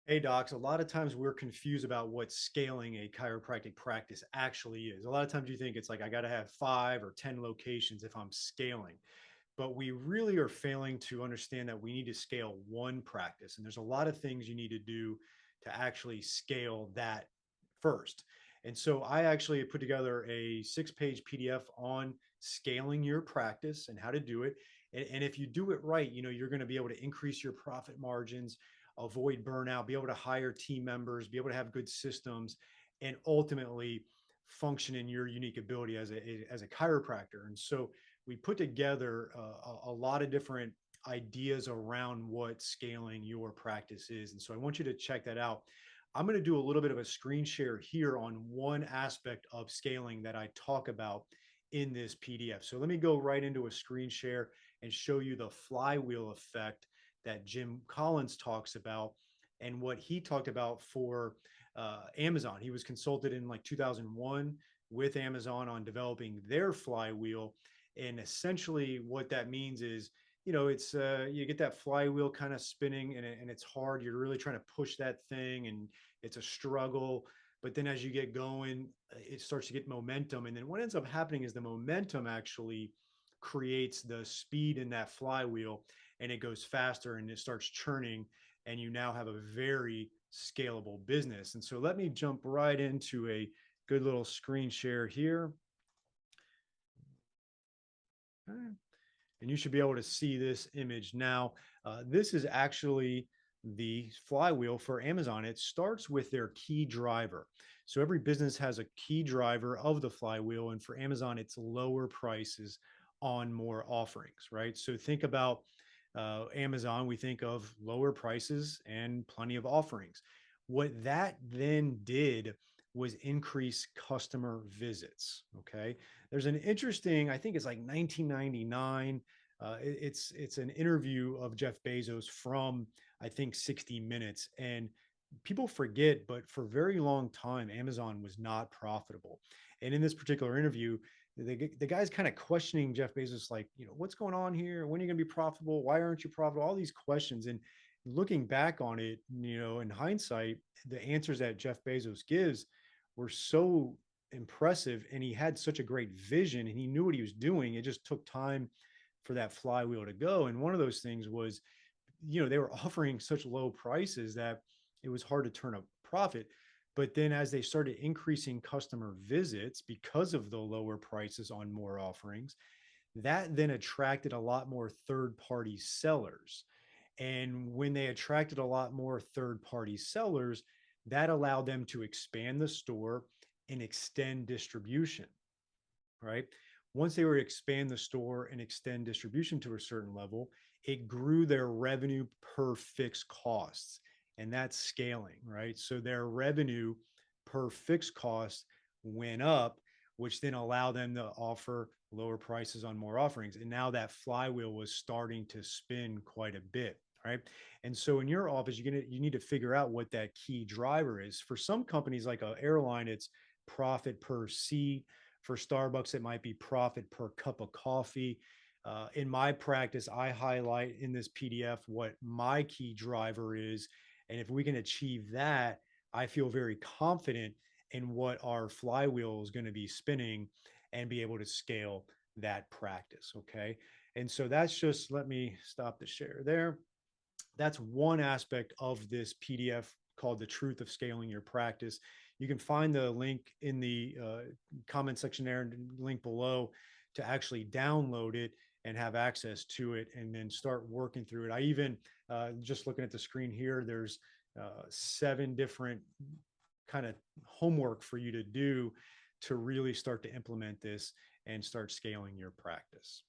Hey docs, a lot of times we're confused about what scaling a chiropractic practice actually is. A lot of times you think it's like I got to have 5 or 10 locations if I'm scaling, but we really are failing to understand that we need to scale one practice. And there's a lot of things you need to do to actually scale that first. And so I actually put together a 6 page PDF on scaling your practice and how to do it. And if you do it right, you're going to be able to increase your profit margins, avoid burnout, be able to hire team members, be able to have good systems, and ultimately function in your unique ability as a chiropractor. And so we put together a lot of different ideas around what scaling your practice is. And so I want you to check that out. I'm going to do a little bit of a screen share here on one aspect of scaling that I talk about in this PDF. So let me go right into a screen share and show you the flywheel effect that Jim Collins talks about and what he talked about for Amazon. He was consulted in like 2001 with Amazon on developing their flywheel. And essentially, what that means is, it's you get that flywheel kind of spinning, and it's hard. You're really trying to push that thing, and it's a struggle. But then as you get going, it starts to get momentum. And then what ends up happening is the momentum actually creates the speed in that flywheel, and it goes faster and it starts churning, and you now have a very scalable business. And so let me jump right into a good little screen share here. And you should be able to see this image now. This is actually the flywheel for Amazon. It starts with their key driver. So every business has a key driver of the flywheel. And for Amazon, it's lower prices on more offerings, right? So think about Amazon, we think of lower prices and plenty of offerings. What that then did was increase customer visits. Okay. There's an interesting, I think it's like 1999. It's an interview of Jeff Bezos from, I think, 60 Minutes. And people forget, but for a very long time, Amazon was not profitable. And in this particular interview, the guy's kind of questioning Jeff Bezos, like, what's going on here? When are you going to be profitable? Why aren't you profitable? All these questions. And looking back on it, in hindsight, the answers that Jeff Bezos gives were so impressive, and he had such a great vision, and he knew what he was doing. It just took time for that flywheel to go. And one of those things was, they were offering such low prices that it was hard to turn a profit. But then as they started increasing customer visits because of the lower prices on more offerings, that then attracted a lot more third party sellers. And when they attracted a lot more third party sellers, that allowed them to expand the store and extend distribution, right? Once they were to expand the store and extend distribution to a certain level, it grew their revenue per fixed costs. And that's scaling, right? So their revenue per fixed cost went up, which then allowed them to offer lower prices on more offerings. And now that flywheel was starting to spin quite a bit. Right. And so in your office, you need to figure out what that key driver is. For some companies like an airline, it's profit per seat. For Starbucks, it might be profit per cup of coffee. In my practice, I highlight in this PDF what my key driver is. And if we can achieve that, I feel very confident in what our flywheel is going to be spinning and be able to scale that practice. Okay. And so that's just, let me stop the share there. That's one aspect of this PDF called The Truth of Scaling Your Practice. You can find the link in the comment section there and link below to actually download it and have access to it and then start working through it. I even, just looking at the screen here, there's 7 different kind of homework for you to do to really start to implement this and start scaling your practice.